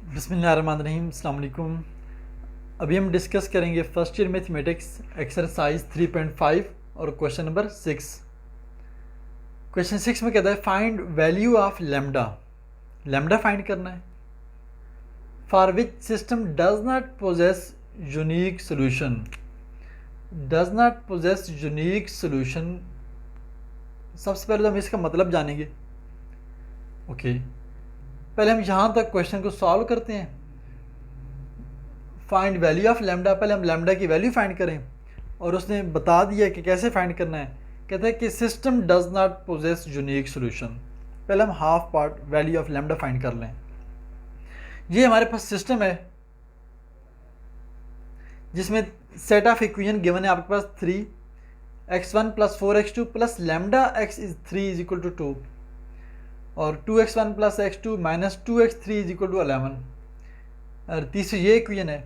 बिस्मिल्लाहिर्रहमानिर्रहीम, अस्सलाम वालेकुम। अभी हम डिस्कस करेंगे फर्स्ट ईयर मैथमेटिक्स एक्सरसाइज 3.5 और क्वेश्चन नंबर 6। क्वेश्चन 6 में कहता है find value of lambda. Lambda find करना है for which system does not possess unique solution. Does not possess unique solution. सबसे पहले तो हम इसका मतलब जानेंगे। पहले हम यहाँ तक क्वेश्चन को सॉल्व करते हैं। फाइंड वैल्यू ऑफ लेमडा, पहले हम लेमडा की वैल्यू फाइंड करें और उसने बता दिया कि कैसे फाइंड करना है। कहता है कि system does not possess unique solution. पहले हम half part value of lambda find कर लें। ये हमारे पास सिस्टम है जिसमें सेट ऑफ इक्वेशन गिवन है आपके पास 3x1 + 4x2 plus lambda x is 3 is equal to 2 और 2x1 + x2 - 2x3 is equal to 11 और तीसरी ये इक्वेशन है।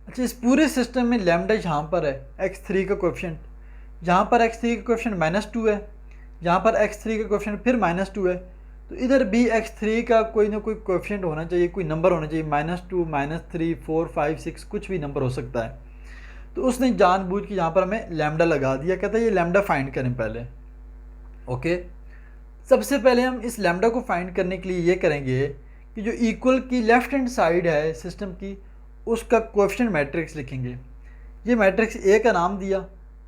अच्छा, इस पूरे सिस्टम में लैम्डा यहाँ पर है x3 का कोएफिशिएंट, यहाँ पर x3 का कोएफिशिएंट -2 है, यहाँ पर x3 का कोएफिशिएंट फिर -2 है, तो इधर भी x3 का कोई ना कोई कोएफिशिएंट होना चाहिए, कोई नंबर होना चाहिए, -2 -3 4 5 6 कुछ भी नंबर हो सकता है। तो उसने जानबूझ के यहाँ पर हमें लैम्डा लगा दिया। कहता है ये लैम्डा फाइंड करें पहले। सबसे पहले हम इस लैम्डा को फाइंड करने के लिए ये करेंगे कि जो इक्वल की लेफ्ट हैंड साइड है सिस्टम की उसका कोएफिशिएंट मैट्रिक्स लिखेंगे। ये मैट्रिक्स ए का नाम दिया,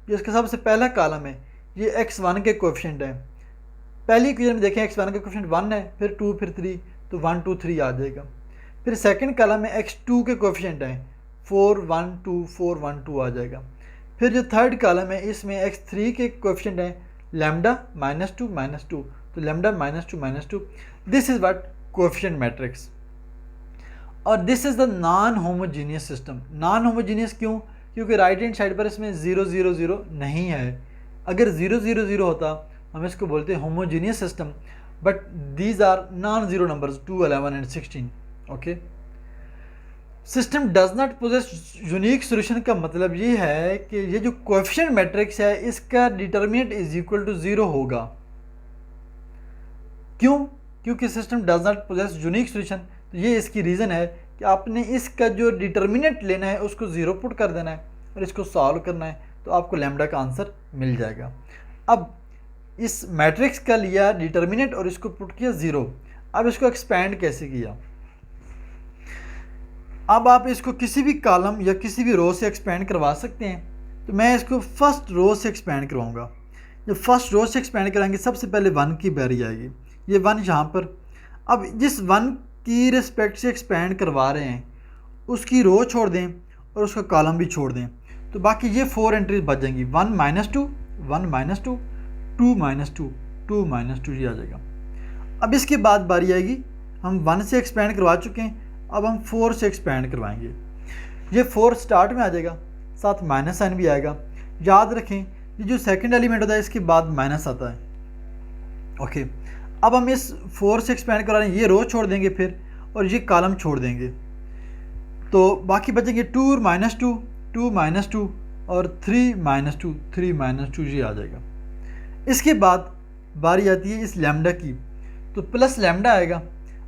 जो इसका सबसे पहला कॉलम है ये x1 के कोएफिशिएंट है। पहली इक्वेशन में देखें x1 का कोएफिशिएंट 1 है, फिर 2 फिर 3, तो 1 2 3 आ जाएगा। फिर सेकंड कॉलम में x2 के कोएफिशिएंट हैं 4 1 2 4 1 2 आ जाएगा। फिर जो थर्ड कॉलम है इसमें x3 के कोएफिशिएंट हैं लैम्डा -2 -2, तो lambda -2 -2। This is what coefficient matrix. और this is the non homogeneous system. Non homogeneous क्यों? क्योंकि राइट हैंड साइड पर इसमें 0 0 0 नहीं है। अगर 0 0 0 होता हम इसको बोलते हैं homogeneous system, but these are non zero numbers 2 11 and 16। System does not possess unique solution का मतलब ये है कि ये जो कोएफिशिएंट मैट्रिक्स है इसका डिटर्मिनेंट इज इक्वल टू 0 होगा। क्यों? क्योंकि system does not possess unique solution. तो ये इसकी रीज़न है कि आपने इसका जो डिटर्मिनेंट लेना है उसको 0 पुट कर देना है और इसको सॉल्व करना है, तो आपको लैम्डा का आंसर मिल जाएगा। अब इस मैट्रिक्स का लिया डिटर्मिनेंट और इसको पुट किया 0। अब इसको एक्सपैंड कैसे किया? अब आप इसको किसी भी कॉलम या किसी भी रो से एक्सपैंड करवा सकते हैं। तो मैं इसको फर्स्ट रो से एक्सपैंड करवाऊँगा। जब फर्स्ट रो से एक्सपैंड कराएंगे सबसे पहले 1 की बारी आएगी, ये 1 यहाँ पर। अब जिस 1 की रिस्पेक्ट से एक्सपैंड करवा रहे हैं उसकी रो छोड़ दें और उसका कॉलम भी छोड़ दें, तो बाकी ये 4 एंट्रीज बच जाएंगी। 1 -2 1 -2 2 -2 2 -2 ये आ जाएगा। अब इसके बाद बारी आएगी, हम 1 से एक्सपैंड करवा चुके हैं, अब हम 4 से एक्सपैंड करवाएंगे। ये 4 स्टार्ट में आ जाएगा, साथ माइनस साइन भी आएगा। याद रखें ये जो सेकंड एलिमेंट होता है इसके बाद माइनस आता है। अब हम इस 4 से एक्सपैंड करा रहे हैं, ये रो छोड़ देंगे फिर और ये कॉलम छोड़ देंगे, तो बाकी बचेंगे 2 -2 2 -2 और 3 -2 3 -2 ये आ जाएगा। इसके बाद बारी आती है इस लैम्डा की, तो प्लस लैम्डा आएगा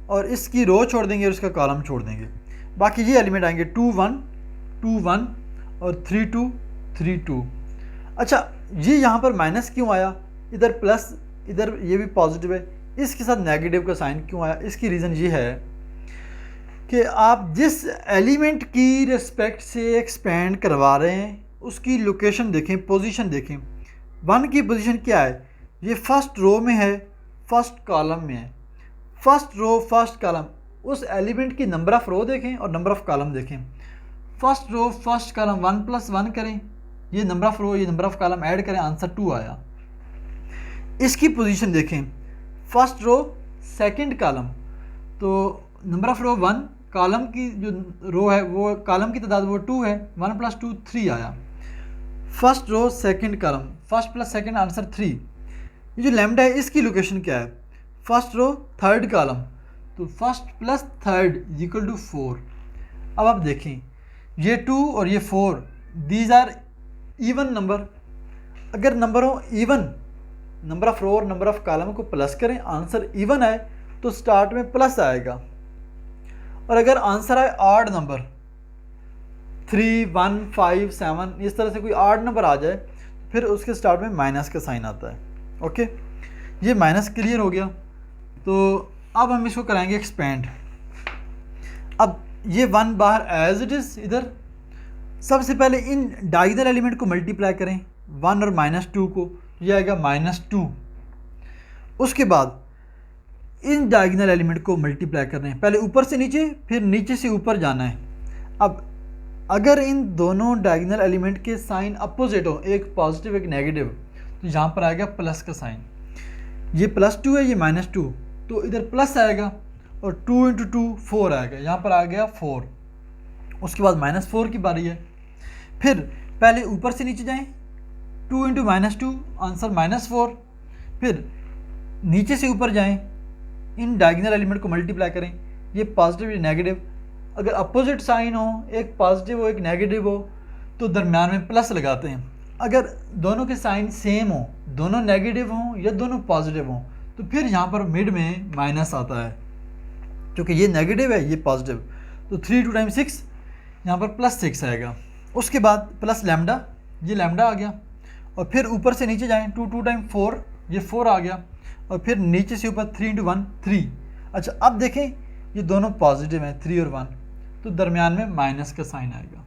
और इसकी रो छोड़ देंगे और इसका कॉलम छोड़ देंगे। बाकी ये एलिमेंट आएंगे 2 1 2 1 और 3 2 3 2। अच्छा, ये यहाँ पर माइनस क्यों आया? इधर प्लस, इधर ये भी पॉजिटिव है, इसके साथ नेगेटिव का साइन क्यों आया? इसकी रीज़न ये है कि आप जिस एलिमेंट की रिस्पेक्ट से एक्सपैंड करवा रहे हैं उसकी लोकेशन देखें, पोजीशन देखें। 1 की पोजीशन क्या है? ये फर्स्ट रो में है, फर्स्ट कॉलम में है। फर्स्ट रो फर्स्ट कॉलम, उस एलिमेंट की नंबर ऑफ़ रो देखें और नंबर ऑफ़ कॉलम देखें। फर्स्ट रो फर्स्ट कॉलम 1 + 1 करें, ये नंबर ऑफ़ रो ये नंबर ऑफ़ कॉलम ऐड करें, आंसर 2 आया। इसकी पोजीशन देखें, फर्स्ट रो सेकंड कॉलम, तो नंबर ऑफ़ रो 1, कॉलम की जो रो है वो कॉलम की तादाद वो 2 है, 1 + 2 3 आया। First row second column, first plus second answer 3। ये जो लैम्डा है इसकी लोकेशन क्या है? फर्स्ट रो थर्ड कॉलम, तो first plus third equal to 4। अब आप देखें ये 2 और ये 4 दीज आर इवन नंबर। अगर नंबर हो इवन, नंबर ऑफ रो और नंबर ऑफ कॉलम को प्लस करें, आंसर इवन आए तो स्टार्ट में प्लस आएगा। और अगर आंसर आए ऑड नंबर 3, 1, 5, 7 इस तरह से कोई ऑड नंबर आ जाए फिर उसके स्टार्ट में माइनस का साइन आता है। ओके, ये माइनस क्लियर हो गया। तो अब हम इसको कराएंगे एक्सपेंड। अब ये 1 बाहर एज इट इज़ इधर, सबसे पहले इन डायगोनल एलिमेंट को मल्टीप्लाई करें 1 और -2 को, ये आएगा -2। उसके बाद इन डायगोनल एलिमेंट को मल्टीप्लाई करना है, पहले ऊपर से नीचे फिर नीचे से ऊपर जाना है। अब अगर इन दोनों डायगोनल एलिमेंट के साइन अपोजिट हो, एक पॉजिटिव एक नेगेटिव, तो यहाँ पर आएगा प्लस का साइन। ये +2 है, ये -2, तो इधर प्लस आएगा और 2 × 2 4 आएगा, यहाँ पर आ गया 4। उसके बाद -4 की बारी है। फिर पहले ऊपर से नीचे जाएं, 2 × -2 आंसर -4। फिर नीचे से ऊपर जाएं, इन डायगोनल एलिमेंट को मल्टीप्लाई करें, ये पॉजिटिव ये नेगेटिव, अगर अपोजिट साइन हो, एक पॉजिटिव हो एक नेगेटिव हो, तो दरम्यान में प्लस लगाते हैं। अगर दोनों के साइन सेम हो, दोनों नेगेटिव हों या दोनों पॉजिटिव हों, तो फिर यहाँ पर मिड में माइनस आता है, क्योंकि ये नेगेटिव है ये पॉजिटिव। तो 3 × 2 = 6, यहाँ पर +6 आएगा। उसके बाद प्लस लैम्डा, ये लैम्डा आ गया। और फिर ऊपर से नीचे जाएँ, 2 × 2 = 4, ये 4 आ गया। और फिर नीचे से ऊपर 3 × 1 3। अच्छा, अब देखें ये दोनों पॉजिटिव हैं 3 और 1, तो दरमियान में माइनस का साइन आएगा।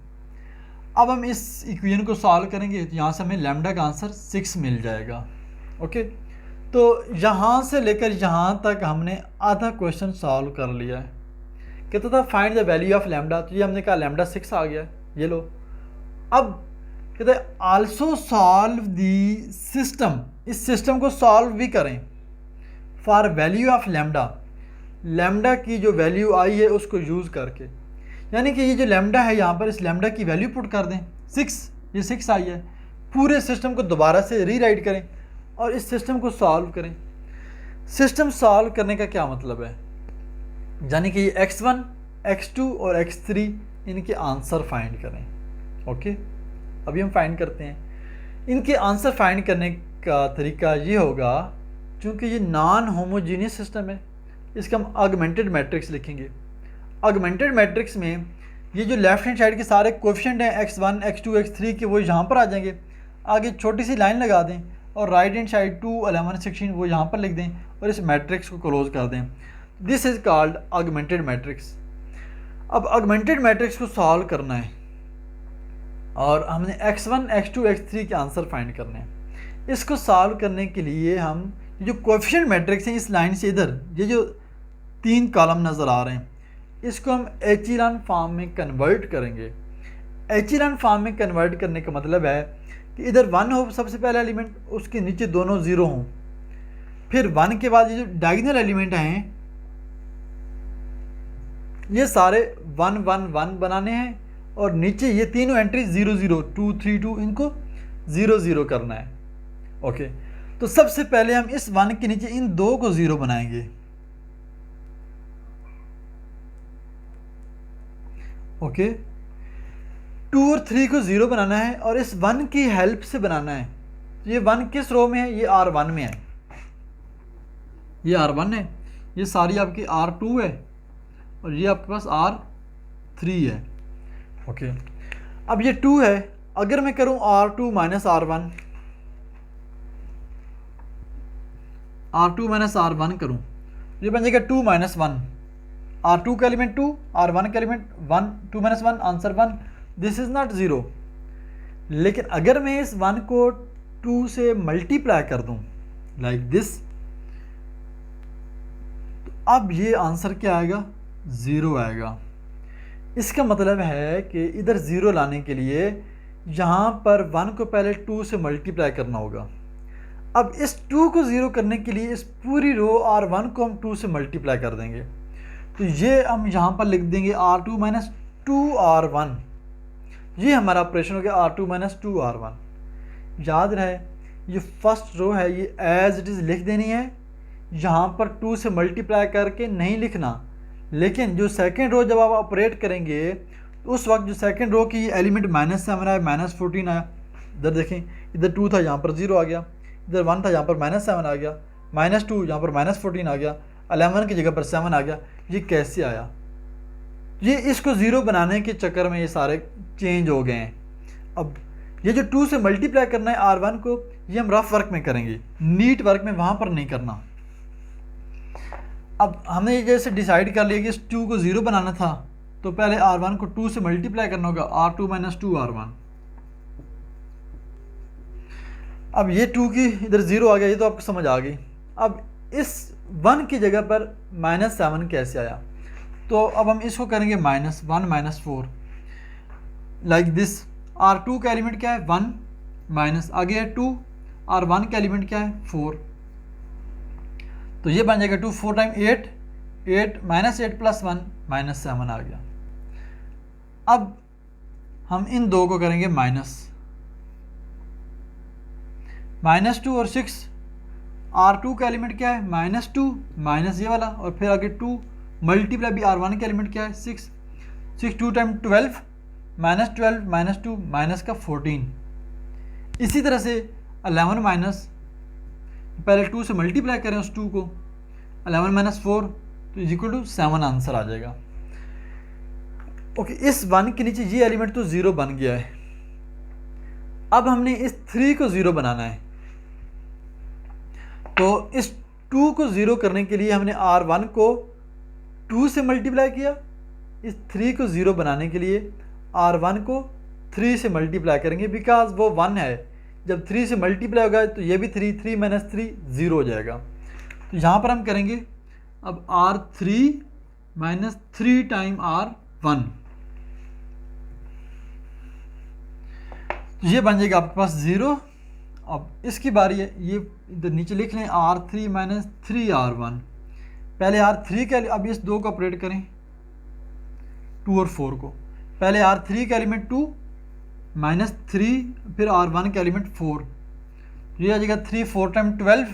अब हम इस इक्वेशन को सॉल्व करेंगे, तो यहाँ से हमें लैम्डा का आंसर 6 मिल जाएगा। ओके, तो यहाँ से लेकर यहाँ तक हमने आधा क्वेश्चन सॉल्व कर लिया है। कहता था find the value of lambda, तो ये हमने कहा लैम्डा 6 आ गया, ये लो। अब कहते हैं आल्सो सॉल्व दी सिस्टम, इस सिस्टम को सॉल्व भी करें for value of lambda, lambda की जो वैल्यू आई है उसको यूज़ करके। यानी कि ये जो लैम्डा है यहाँ पर, इस लैम्डा की वैल्यू पुट कर दें 6, ये 6 आई है। पूरे सिस्टम को दोबारा से रीराइट करें और इस सिस्टम को सॉल्व करें। सिस्टम सॉल्व करने का क्या मतलब है, यानी कि ये x1, x2 और x3 इनके आंसर फाइंड करें। ओके, अभी हम फाइंड करते हैं। इनके आंसर फाइंड करने का तरीका ये होगा, क्योंकि ये नॉन होमोजीनियस सिस्टम है, इसका हम ऑगमेंटेड मैट्रिक्स लिखेंगे। ऑगमेंटेड मैट्रिक्स में ये जो लेफ्ट हैंड साइड के सारे कोएफिशिएंट हैं x1, x2, x3 के, वो यहाँ पर आ जाएंगे। आगे छोटी सी लाइन लगा दें और राइट हैंड साइड 2, 11, 16 वो यहाँ पर लिख दें और इस मैट्रिक्स को क्लोज कर दें। This is called augmented matrix. अब ऑगमेंटेड मैट्रिक्स को सॉल्व करना है और हमने x1, x2, x3 के आंसर फाइंड करने हैं। इसको सॉल्व करने के लिए हम जो कोएफिशिएंट मैट्रिक्स हैं, इस लाइन से इधर ये जो 3 कॉलम नज़र आ रहे हैं, इसको हम एचिलन फॉर्म में कन्वर्ट करेंगे। एचिलन फॉर्म में कन्वर्ट करने का मतलब है कि इधर 1 हो सबसे पहला एलिमेंट, उसके नीचे दोनों 0 हों। फिर 1 के बाद ये जो डायगोनल एलिमेंट हैं ये सारे 1, 1, 1 बनाने हैं और नीचे ये तीनों एंट्री 0, 0, 2, 3, 2 इनको 0, 0 करना है। ओके, तो सबसे पहले हम इस 1 के नीचे इन 2 को 0 बनाएंगे। ओके, 2 और 3 को 0 बनाना है और इस 1 की हेल्प से बनाना है। तो ये 1 किस रो में है, ये R1 में है, ये R1 है, ये सारी आपकी R2 है और ये आपके पास R3 है। ओके, अब ये 2 है, अगर मैं करूं R2 - R1, R2 - R1 करूं, ये बन जाएगा 2 - 1। R2 का एलिमेंट 2, R1 का element 1, 2 - 1 answer 1। This is not 0। लेकिन अगर मैं इस 1 को 2 से मल्टीप्लाई कर दूं लाइक दिस, तो अब ये आंसर क्या आएगा, 0 आएगा। इसका मतलब है कि इधर 0 लाने के लिए यहाँ पर 1 को पहले 2 से मल्टीप्लाई करना होगा। अब इस 2 को 0 करने के लिए इस पूरी रो R1 को हम 2 से मल्टीप्लाई कर देंगे। तो ये हम यहाँ पर लिख देंगे R2 - 2R1। ये हमारा ऑपरेशन हो गया R2 - 2R1। याद रहे ये फर्स्ट रो है, ये एज इट इज़ लिख देनी है, यहाँ पर 2 से मल्टीप्लाई करके नहीं लिखना। लेकिन जो सेकंड रो जब आप ऑपरेट करेंगे तो उस वक्त जो सेकंड रो की एलिमेंट -7 आया, -14 आया, इधर देखें इधर 2 था यहाँ पर 0 आ गया, इधर 1 था यहाँ पर -7 आ गया, -2 यहाँ पर -14 आ गया, 11 की जगह पर 7 आ गया। ये कैसे आया, ये इसको ज़ीरो बनाने के चक्कर में ये सारे चेंज हो गए हैं। अब ये जो 2 से मल्टीप्लाई करना है R1 को, ये हम रफ वर्क में करेंगे, नीट वर्क में वहाँ पर नहीं करना। अब हमने जैसे डिसाइड कर लिया कि इस 2 को ज़ीरो बनाना था, तो पहले R1 को 2 से मल्टीप्लाई करना होगा, R2 - 2R1। अब ये 2 की इधर ज़ीरो आ गया, ये तो आपको समझ आ गई। अब इस 1 की जगह पर -7 कैसे आया, तो अब हम इसको करेंगे -1 - 4 लाइक दिस। R2 का एलिमेंट क्या है 1 माइनस आगे है 2, R1 का एलिमेंट क्या है 4, तो ये बन जाएगा 2 4 टाइम 8 8 -8 + 1 -7 आ गया। अब हम इन दो को करेंगे -2 और 6। R2 का एलिमेंट क्या है -2 माइनस ये वाला, और फिर आगे 2 मल्टीप्लाई भी R1 का एलिमेंट क्या है 6 6 2 टाइम 12 -12 -2 माइनस का 14। इसी तरह से 11 माइनस, पहले 2 से मल्टीप्लाई करें उस 2 को, 11 - 4 तो = 7 आंसर आ जाएगा। ओके, इस 1 के नीचे ये एलिमेंट तो ज़ीरो बन गया है। अब हमने इस 3 को ज़ीरो बनाना है, तो इस 2 को ज़ीरो करने के लिए हमने R1 को 2 से मल्टीप्लाई किया, इस 3 को ज़ीरो बनाने के लिए R1 को 3 से मल्टीप्लाई करेंगे, बिकॉज वो 1 है। जब 3 से मल्टीप्लाई होगा तो ये भी 3 3 - 3 ज़ीरो हो जाएगा। तो यहाँ पर हम करेंगे अब R3 - 3 टाइम R1, तो ये बन जाएगा आपके पास 0। अब इसकी बारी है, ये इधर नीचे लिख लें R3 - 3R1। पहले R3 का, अब इस 2 को ऑपरेट करें 2 और 4 को, पहले R3 का एलिमेंट 2 -3, फिर R1 का एलिमेंट 4, ये आ जाएगा 3 4 टाइम 12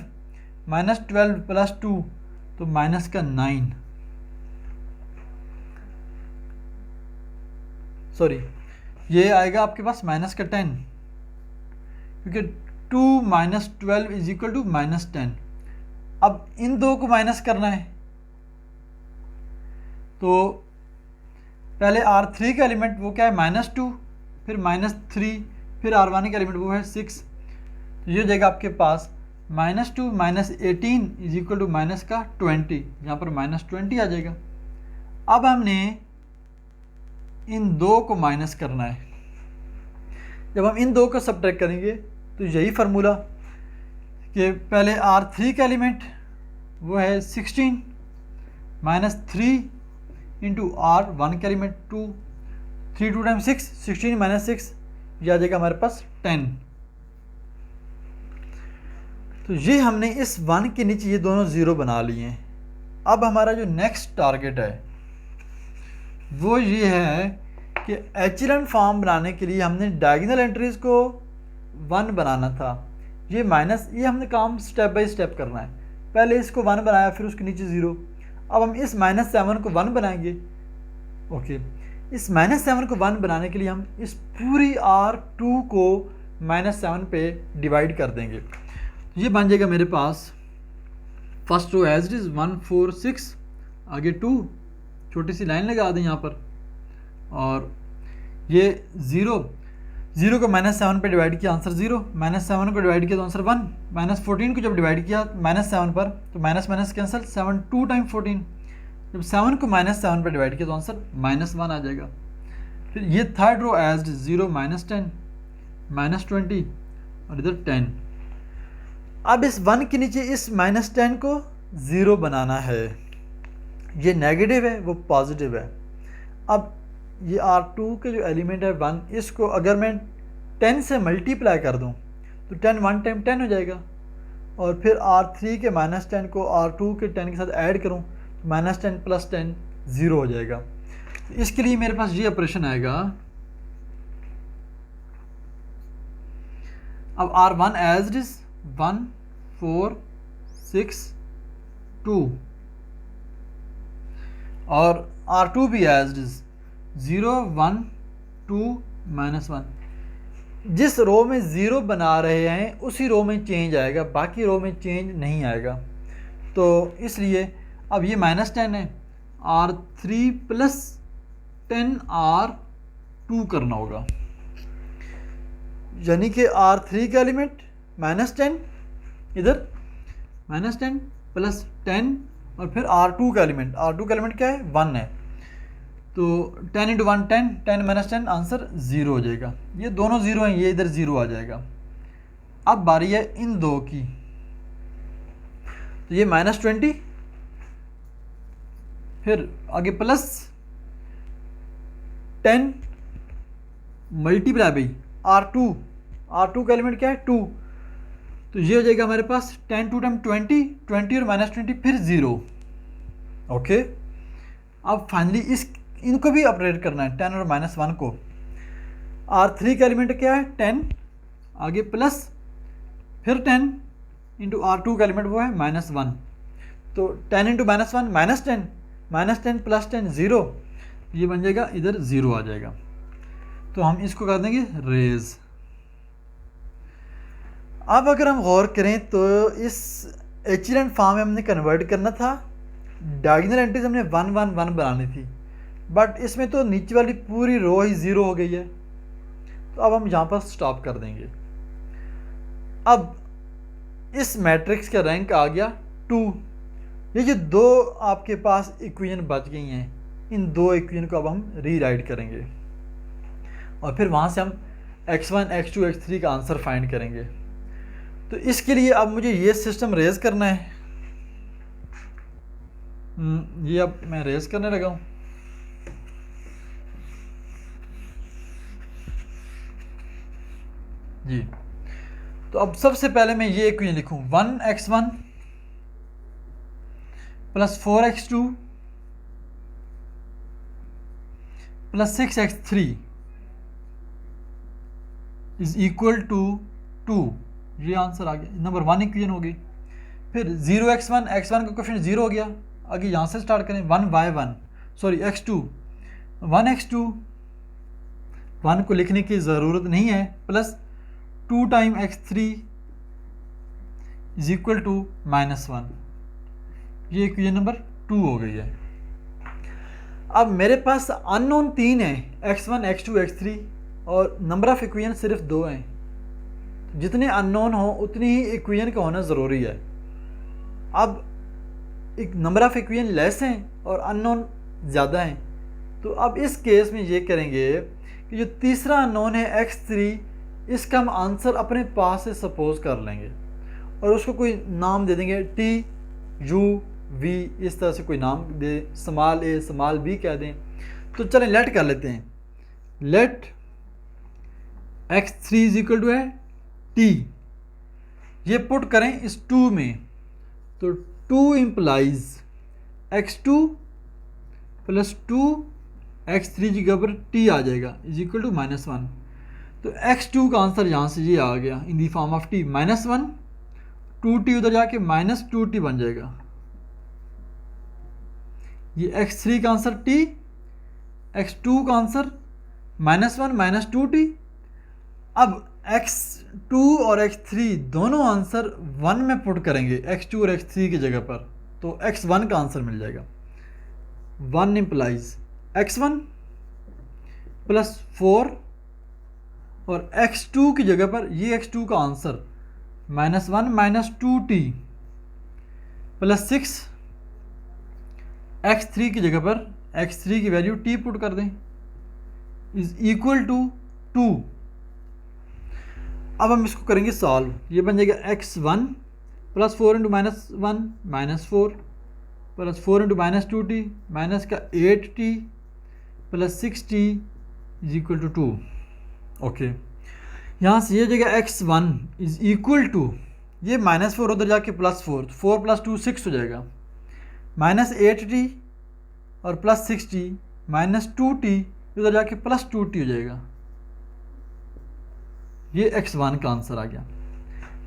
-12 + 2 तो माइनस का 9, सॉरी ये आएगा आपके पास माइनस का 10, क्योंकि 2 - 12 = -10। अब इन दो को माइनस करना है, तो पहले R3 का एलिमेंट वो क्या है -2, फिर -3, फिर R1 का एलिमेंट वो है 6, तो ये हो जाएगा आपके पास -2 - 18 = -20, यहाँ पर -20 आ जाएगा। अब हमने इन दो को माइनस करना है। जब हम इन दो को सब्ट्रैक्ट करेंगे तो यही फार्मूला कि पहले R3 का एलिमेंट वो है 16 -3 इंटू R1 का एलिमेंट 2, 3 2 टाइम 6, 16 - 6, यह आ जाएगा हमारे पास 10। तो ये हमने इस 1 के नीचे ये दोनों ज़ीरो बना लिए हैं। अब हमारा जो नेक्स्ट टारगेट है वो ये है कि एचेलॉन फॉर्म बनाने के लिए हमने डायगोनल एंट्रीज़ को 1 बनाना था। ये माइनस, ये हमने काम स्टेप बाय स्टेप करना है। पहले इसको 1 बनाया, फिर उसके नीचे 0। अब हम इस -7 को 1 बनाएंगे। ओके, इस -7 को 1 बनाने के लिए हम इस पूरी R2 को -7 पे डिवाइड कर देंगे। ये बन जाएगा मेरे पास first row as it is 1 4 6, आगे 2, छोटी सी लाइन लगा दें यहाँ पर, और ये 0 0 को -7 पे डिवाइड किया आंसर 0, -7 को डिवाइड किया तो आंसर 1, -14 को जब डिवाइड किया -7 पर तो माइनस माइनस कैंसिल, 7 2 टाइम 14, जब 7 को -7 पे डिवाइड किया तो आंसर -1 आ जाएगा। फिर ये थर्ड रो एज 0 -10 -20 और इधर 10। अब इस 1 के नीचे इस -10 को 0 बनाना है। ये नेगेटिव है, वो पॉजिटिव है। अब ये R2 के जो एलिमेंट है 1, इसको अगर मैं 10 से मल्टीप्लाई कर दूं तो 10 1 टाइम 10 हो जाएगा, और फिर R3 के -10 को R2 के 10 के साथ ऐड करूं तो -10 + 10 0 हो जाएगा। तो इसके लिए मेरे पास ये ऑपरेशन आएगा। अब R1 एज इट इज 1 4 6 2, और R2 भी एज इट इज 0 1 2 -1। जिस रो में 0 बना रहे हैं उसी रो में चेंज आएगा, बाकी रो में चेंज नहीं आएगा। तो इसलिए अब ये -10 है, R3 + 10R2 करना होगा, यानी कि R3 का एलिमेंट -10, इधर -10 प्लस 10 और फिर R2 का एलिमेंट, R2 का एलिमेंट क्या है 1 है, तो 10 इंटू 1 10, 10 माइनस 10 आंसर 0 हो जाएगा। ये दोनों 0 हैं, ये इधर 0 आ जाएगा। अब बारी है इन दो की, तो ये -20 फिर आगे प्लस 10 मल्टीप्लाई बाई R2 का एलिमेंट क्या है 2, तो ये हो जाएगा हमारे पास 10 2 टाइम 20 और -20 फिर 0। ओके, अब फाइनली इनको भी ऑपरेट करना है 10 और -1 को। R3 का एलिमेंट क्या है 10, आगे प्लस फिर 10 इंटू R2 का एलिमेंट वो है -1, तो 10 इंटू -1 -10 प्लस 10 0, ये बन जाएगा इधर 0 आ जाएगा। तो हम इसको कर देंगे रेज। अब अगर हम गौर करें तो इस एचलन फॉर्म में हमने कन्वर्ट करना था, डायगोनल एंट्रीज हमने 1 1 1 बनानी थी, बट इसमें तो नीचे वाली पूरी रो ही 0 हो गई है, तो अब हम यहाँ पर स्टॉप कर देंगे। अब इस मैट्रिक्स का रैंक आ गया 2। ये जो दो आपके पास इक्वेशन बच गई हैं, इन दो इक्वेशन को अब हम रीराइट करेंगे और फिर वहाँ से हम x1 x2 x3 का आंसर फाइंड करेंगे। तो इसके लिए अब मुझे ये सिस्टम रेज करना है। ये अब मैं रेज करने लगा हूँ। जी, तो अब सबसे पहले मैं ये इक्वेशन लिखूँ 1x1 plus 4x2 plus 6x3 is equal to 2। ये आंसर आ गया, नंबर 1 इक्वेशन हो गई। फिर 0x1 x1 का क्वेश्चन 0 हो गया, आगे यहाँ से स्टार्ट करें 1y1 सॉरी x2 1x2 1 को लिखने की ज़रूरत नहीं है, plus 2 time x3 is equal to -1। ये इक्वेशन नंबर 2 हो गई है। अब मेरे पास अननोन 3 है x1 x2 x3 और नंबर ऑफ इक्वेशन सिर्फ 2 हैं। जितने अननोन हो उतनी ही इक्वेशन का होना ज़रूरी है। अब एक नंबर ऑफ इक्वेशन लेस हैं और अननोन ज़्यादा हैं, तो अब इस केस में ये करेंगे कि जो तीसरा अननोन है x3, इसका हम आंसर अपने पास से सपोज कर लेंगे और उसको कोई नाम दे देंगे t u v, इस तरह से कोई नाम दे, स्मॉल a स्मॉल b कह दें। तो चलें लेट कर लेते हैं, let x3 is equal to है t, ये पुट करें इस 2 में, तो 2 इम्प्लाइज x2 प्लस 2 x3 की जगह पर t आ जाएगा इज इक्वल टू -1। तो x2 का आंसर यहाँ से ये आ गया in the form of t -1, 2t उधर जाके -2t बन जाएगा। ये x3 का आंसर t, x2 का आंसर -1 -2t। अब x2 और x3 दोनों आंसर 1 में पुट करेंगे x2 और x3 की जगह पर, तो x1 का आंसर मिल जाएगा। 1 इम्प्लाइज x1 प्लस 4 और x2 की जगह पर ये x2 का आंसर -1 -2t प्लस 6, x3 की जगह पर x3 की वैल्यू t पुट कर दें इज इक्वल टू 2। अब हम इसको करेंगे सॉल्व, ये बन जाएगा x1 plus 4 into -1 -4 plus 4 into -2t minus का 8t plus 6t is equal to 2। Okay, यहाँ से ये जगह x1 इज इक्वल टू, ये -4 उधर जाके +4, 4 प्लस 2 6 हो जाएगा, -8t और प्लस 6t -2t उधर जाके +2t हो जाएगा। ये x1 का आंसर आ गया।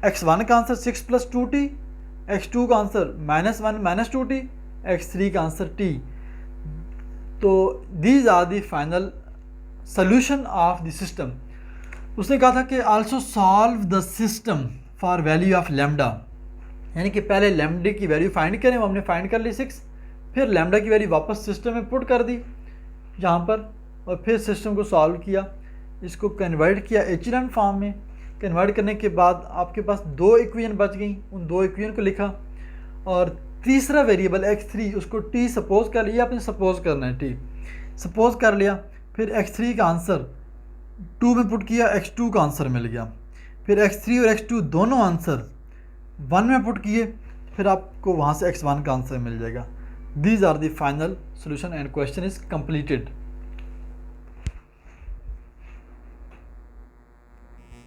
x1 का आंसर 6 प्लस 2t, x2 का आंसर -1 -2t, x3 का आंसर t। तो these are the final solution of the system. उसने कहा था कि also solve the system for value of lambda, यानी कि पहले लैम्डा की वैल्यू फाइंड करें, वो हमने फाइंड कर ली 6, फिर लैम्डा की वैल्यू वापस सिस्टम में पुट कर दी यहाँ पर, और फिर सिस्टम को सॉल्व किया, इसको कन्वर्ट किया एचलन फॉर्म में। कन्वर्ट करने के बाद आपके पास 2 इक्वेशन बच गई, उन 2 इक्वेशन को लिखा, और तीसरा वेरिएबल x3 उसको t सपोज कर लिया, आपने सपोज करना है, t सपोज कर लिया। फिर x3 का आंसर 2 में पुट किया, x2 का आंसर मिल गया। फिर x3 और x2 दोनों आंसर 1 में पुट किए, फिर आपको वहाँ से x1 का आंसर मिल जाएगा। These are the final solution and question is completed.